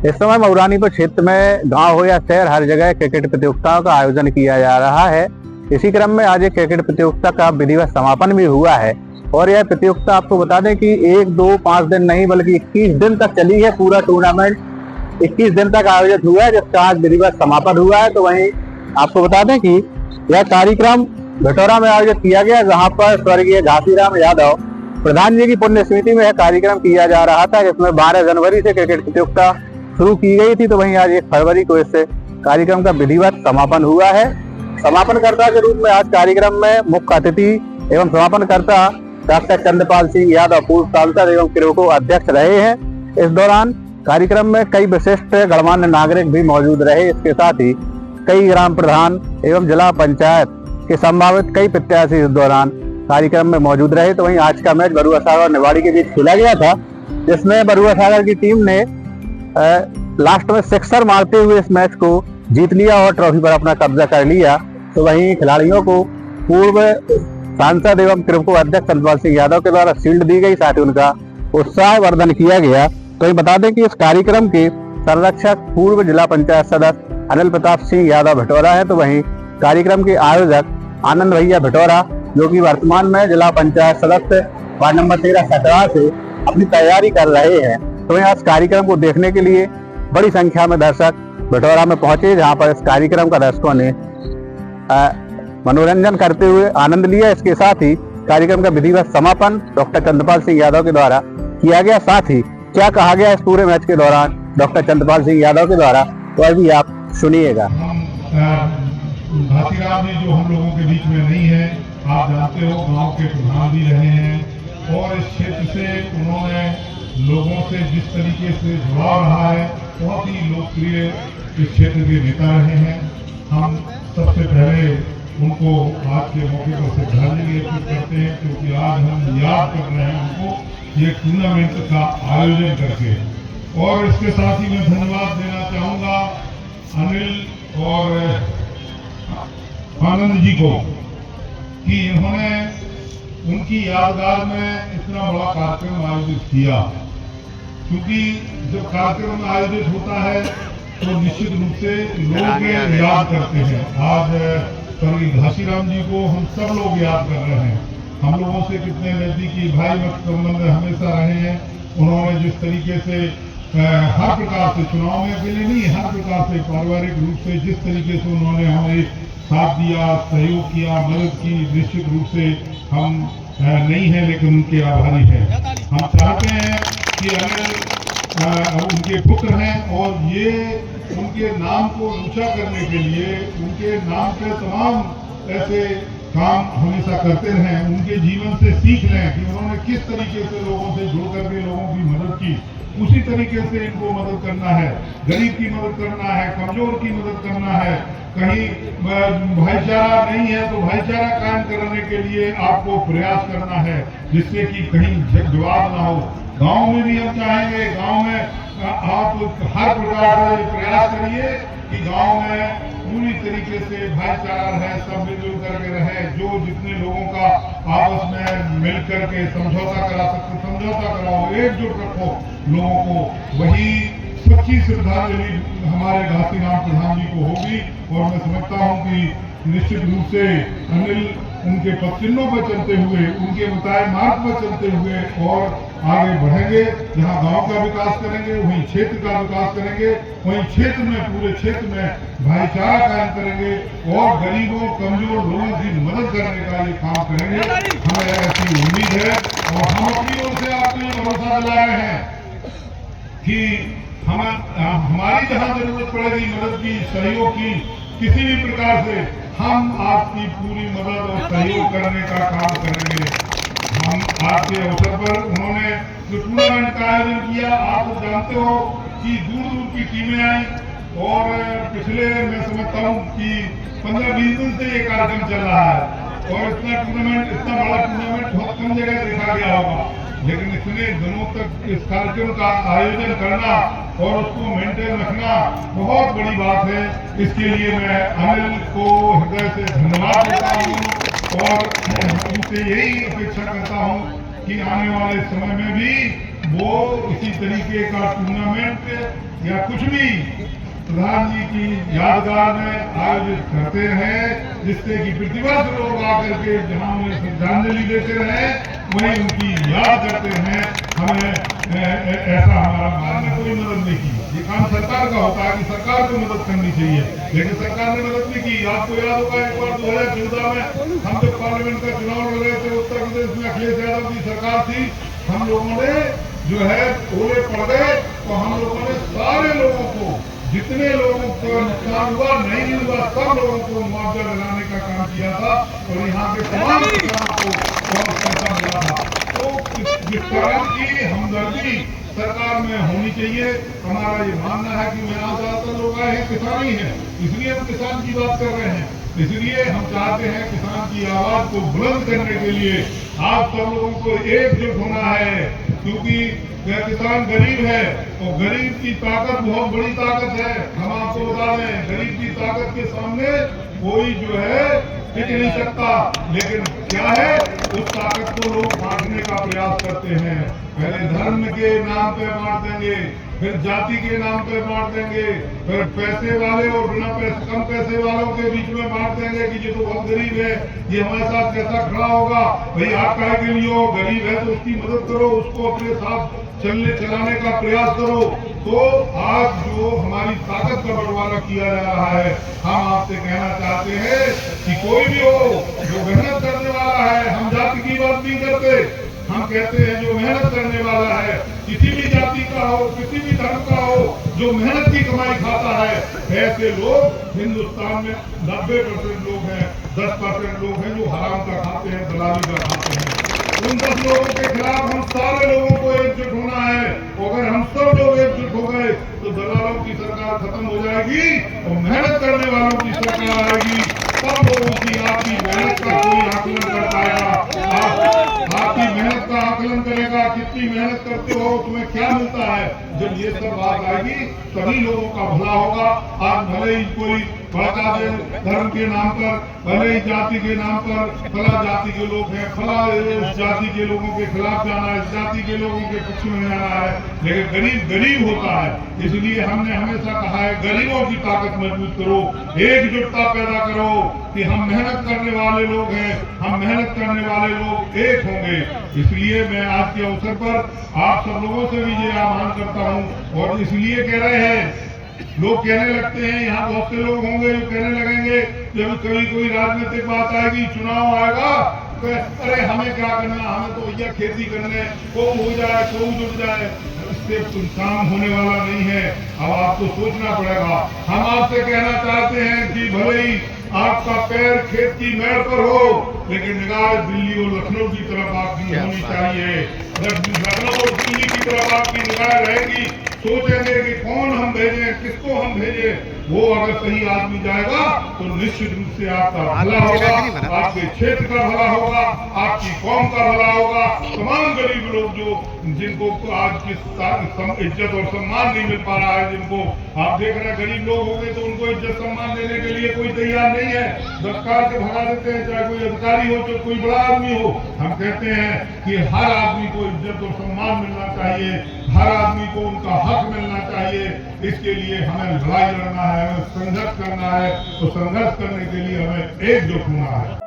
इस समय मऊरानीपुर क्षेत्र में गांव हो या शहर हर जगह क्रिकेट प्रतियोगिताओं का आयोजन किया जा रहा है। इसी क्रम में आज एक क्रिकेट प्रतियोगिता का विधिवत समापन भी हुआ है और यह प्रतियोगिता आपको बता दें कि 1, 2, 5 दिन नहीं बल्कि 21 दिन तक चली है। पूरा टूर्नामेंट 21 दिन तक आयोजित हुआ है, जिसका आज विधिवत समापन हुआ है। तो वहीं आपको बता दें कि यह कार्यक्रम भटौरा में आयोजित किया गया, जहां पर स्वर्गीय घासीराम यादव प्रधान जी की पुण्य स्मृति में यह कार्यक्रम किया जा रहा था, जिसमें 12 जनवरी से क्रिकेट प्रतियोगिता शुरू की गई थी। तो वहीं आज 1 फरवरी को इस कार्यक्रम का विधिवत समापन हुआ है। समापनकर्ता के रूप में आज कार्यक्रम में मुख्य अतिथि एवं समापनकर्ता डॉक्टर चंद्रपाल सिंह यादव पूर्व सांसद एवं किरोको अध्यक्ष रहे हैं। इस दौरान कार्यक्रम में कई विशिष्ट गणमान्य नागरिक भी मौजूद रहे। इसके साथ ही कई ग्राम प्रधान एवं जिला पंचायत के संभावित कई प्रत्याशी इस दौरान कार्यक्रम में मौजूद रहे। तो वहीं आज का मैच बरुआ सागर और निवाड़ी के बीच खेला गया था, जिसमें बरुआ सागर की टीम ने लास्ट में सिक्सर मारते हुए इस मैच को जीत लिया और ट्रॉफी पर अपना कब्जा कर लिया। तो वहीं खिलाड़ियों को पूर्व सांसद एवं किरोको अध्यक्ष चंद्रपाल सिंह यादव के द्वारा शील्ड दी गई, साथ ही उनका उत्साहवर्धन किया गया। तो ये बता दें कि इस कार्यक्रम के संरक्षक पूर्व जिला पंचायत सदस्य अनिल प्रताप सिंह यादव भटौरा है। तो वहीं कार्यक्रम के आयोजक आनंद भैया भटौरा, जो कि वर्तमान में जिला पंचायत सदस्य वार्ड नंबर 13 सतरा से अपनी तैयारी कर रहे हैं। तो वहीं आज कार्यक्रम को देखने के लिए बड़ी संख्या में दर्शक भटौरा में पहुंचे, जहां पर इस कार्यक्रम का दर्शकों ने मनोरंजन करते हुए आनंद लिया। इसके साथ ही कार्यक्रम का विधिवत समापन डॉक्टर चंद्रपाल सिंह यादव के द्वारा किया गया। साथ ही क्या कहा गया इस पूरे मैच के दौरान डॉक्टर चंद्रपाल सिंह यादव के द्वारा, तो अभी आप सुनिएगा। घासीराम जी जो हम लोगों के बीच में नहीं है, आप जानते हो गांव के प्रधान भी रहे हैं और इस क्षेत्र से उन्होंने लोगों से जिस तरीके से जुड़ाव रहा है, बहुत ही लोकप्रिय इस क्षेत्र के नेता रहे हैं। हम सबसे पहले उनको आज के मौके पर श्रद्धांजलि अर्पित करते हैं, क्योंकि आज हम याद कर रहे हैं उनको ये टूर्नामेंट का आयोजन करके। और इसके साथ ही मैं धन्यवाद देना चाहूँगा अनिल और आनंद जी को कि इन्होंने उनकी यादगार में इतना बड़ा कार्यक्रम आयोजित किया। क्योंकि जब कार्यक्रम आयोजित होता है तो निश्चित रूप से लोग याद करते हैं। आज स्वर्गीय घासीराम जी को हम सब लोग याद कर रहे हैं। हम लोगों से कितने नजदीकी भाई मत संबंध हमेशा रहे हैं। उन्होंने जिस तरीके से हर प्रकार से चुनाव में अकेले नहीं, हर प्रकार से पारिवारिक रूप से जिस तरीके से उन्होंने हमें साथ दिया, सहयोग किया, मदद की, निश्चित रूप से हम नहीं हैं लेकिन उनके आभारी हैं। हम चाहते हैं कि अनिल उनके पुत्र हैं और ये उनके नाम को ऊंचा करने के लिए उनके नाम के तमाम ऐसे काम हमेशा करते रहें, उनके जीवन से सीख लें कि उन्होंने किस तरीके से लोगों से जुड़ करके लोगों की मदद की। उसी तरीके से इनको मदद करना है, गरीब की मदद करना है, कमजोर की मदद करना है। कहीं भाईचारा नहीं है तो भाईचारा कायम करने के लिए आपको प्रयास करना है, जिससे कि कहीं विवाद ना हो। गांव में भी हम चाहेंगे, गांव में आप हर प्रकार से प्रयास करिए कि गांव में पूरी तरीके से भाईचारा रहे, सब मिलजुल करके रहे। जो जितने लोगों का आपस में मिल करके समझौता करा सकते समझौता कराओ, एकजुट रखो लोगों को। वही सच्ची श्रद्धांजलि हमारे घासीराम प्रधान जी को होगी। और मैं समझता हूँ कि निश्चित रूप से अनिल उनके पदचिन्हों पर चलते हुए, उनके बताए मार्ग पर चलते हुए और आगे बढ़ेंगे। जहाँ गांव का विकास करेंगे, वहीं क्षेत्र का विकास करेंगे, वहीं क्षेत्र में पूरे क्षेत्र में भाईचारा कायम करेंगे और गरीबों कमजोर लोगों की मदद करने का ये काम करेंगे। हमें ऐसी उम्मीद है और हम अपनी ओर से आपको ये भरोसा दिला रहे हैं कि हमारी जहाँ जरूरत पड़ेगी मदद की, सहयोग की, किसी भी प्रकार से हम आपकी पूरी मदद और सहयोग करने का काम करेंगे। हम आज के अवसर पर उन्होंने जो टूर्नामेंट का आयोजन किया, आप तो जानते हो कि दूर दूर की टीमें आई और पिछले मैं समझता हूँ कि 15-20 दिन से ये कार्यक्रम चल रहा है और इतना बड़ा टूर्नामेंट बहुत कम जगह देखा गया होगा। लेकिन इतने दिनों तक इस कार्यक्रम का आयोजन करना और उसको मेंटेन रखना बहुत बड़ी बात है। इसके लिए मैं अनिल को हृदय से धन्यवाद देता हूँ और उनसे यही अपेक्षा करता हूँ कि आने वाले समय में भी वो इसी तरीके का टूर्नामेंट या कुछ भी प्रधान जी की यादगार में आयोजित करते हैं, जिससे कि प्रतिवर्ष लोग आकर के जहां उन्हें श्रद्धांजलि देते रहे वहीं उनकी याद करते हैं। हमें ऐसा हमारा भारत ने कोई मदद नहीं की। ये काम सरकार का होता है कि सरकार को मदद करनी चाहिए, लेकिन सरकार ने मदद नहीं की। आपको याद होगा एक बार 2014 में हम जब पार्लियामेंट का चुनाव लड़ रहे थे, उत्तर प्रदेश में अखिलेश यादव की सरकार थी, हम लोगों ने जो है ओले पड़ गए तो हम लोगों ने सारे लोगों को, जितने लोगों को नुकसान हुआ नहीं हुआ, सब लोगों को मुआवजा दिलाने का काम किया था और यहाँ के तमाम किसानों को बहुत पैसा मिला था। तो जिस तरह की हमदर्दी सरकार में होनी चाहिए, हमारा ये मानना है कि यहाँ ज्यादातर लोग आए हैं किसान ही हैं, इसलिए हम किसान की बात कर रहे हैं। इसलिए हम चाहते हैं किसान की आवाज को बुलंद करने के लिए आप सब लोगों को एकजुट होना है, क्योंकि किसान गरीब है और गरीब की ताकत बहुत बड़ी ताकत है। हम आपको बता दें, गरीब की ताकत के सामने कोई जो है टिक नहीं सकता, लेकिन क्या है उस ताकत को लोग बांटने का प्रयास करते हैं। पहले धर्म के नाम पे बांट देंगे, फिर जाति के नाम पे बांट देंगे, फिर पैसे वाले और बिना पैसे कम पैसे वालों के बीच में बांट देंगे कि ये तो बहुत गरीब है, ये हमारे साथ कैसा खड़ा होगा। भाई आप कहे के लिए हो, गरीब है तो उसकी मदद करो, उसको अपने साथ चलाने का प्रयास करो। तो आज जो हमारी ताकत का बंटवारा किया जा रहा है, हम आपसे कहना चाहते हैं कि कोई भी हो जो मेहनत करने वाला है, हम जाति की बात नहीं करते, हम कहते हैं जो मेहनत करने वाला है, किसी भी जाति का हो, किसी भी धर्म का हो, जो मेहनत की कमाई खाता है, ऐसे लोग हिंदुस्तान में 90% लोग हैं, 10% लोग हैं जो हराम का खाते हैं, दलाली का खाते हैं। उन 10 लोगों के खिलाफ हम सारे लोगों को एकजुट होना है। अगर हम सब लोग एकजुट हो गए तो दलालों की सरकार खत्म हो जाएगी और मेहनत करने वालों की सरकार आएगी। सब लोगों की आपकी मेहनत का कोई आकलन कर पाएगा, आपकी मेहनत का आकलन करेगा, कितनी मेहनत करते हो, तुम्हें क्या मिलता है। जब ये सब बात आएगी तभी लोगों का भला होगा। आज भले ही कोई भड़का दे धर्म के नाम पर, भले ही जाति के नाम पर, फला जाति के लोग हैं, फला इस जाति के लोगों के खिलाफ जाना है, इस जाति के लोगों के पक्ष में जाना है, लेकिन गरीब गरीब होता है। इसलिए हमने हमेशा कहा है गरीबों की ताकत मजबूत करो, एकजुटता पैदा करो कि हम मेहनत करने वाले लोग हैं, हम मेहनत करने वाले लोग एक होंगे। इसलिए मैं आज के अवसर पर आप सब लोगों से भी ये आह्वान करता हूँ और इसलिए कह रहे हैं, लोग कहने लगते हैं, यहाँ बहुत से लोग होंगे जो कहने लगेंगे जब कभी कोई राजनीतिक बात आएगी, चुनाव आएगा, तो अरे हमें क्या करना, हमें तो भैया खेती करने, को हो जाए को जुट जाए, इससे कुछ काम होने वाला नहीं है। अब आपको सोचना पड़ेगा। हम आपसे कहना चाहते हैं कि भले ही आपका पैर खेत की मेड़ पर हो, लेकिन निगाह दिल्ली और लखनऊ की तरफ आपकी होनी चाहिए। लखनऊ और दिल्ली की तरफ आपकी निगाह रहेगी, सोचेंगे कि कौन हम भेजें, किसको हम भेजें। वो अगर सही आदमी जाएगा तो निश्चित रूप से आपका भला होगा, आपके क्षेत्र का भला होगा, आपकी कौम का भला होगा। तमाम गरीब लोग जो जिनको आज की इज्जत और सम्मान नहीं मिल पा रहा है, जिनको आप देख रहे हैं गरीब लोग होंगे तो उनको इज्जत सम्मान देने के लिए कोई तैयार नहीं है, सरकार के भगा देते हैं, चाहे कोई अधिकारी हो चाहे कोई बड़ा आदमी हो। हम कहते हैं कि हर आदमी को इज्जत और सम्मान मिलना चाहिए, हर आदमी को उनका हक मिलना चाहिए। इसके लिए हमें लड़ाई लड़ना है, हमें संघर्ष करना है, तो संघर्ष करने के लिए हमें एकजुट होना है।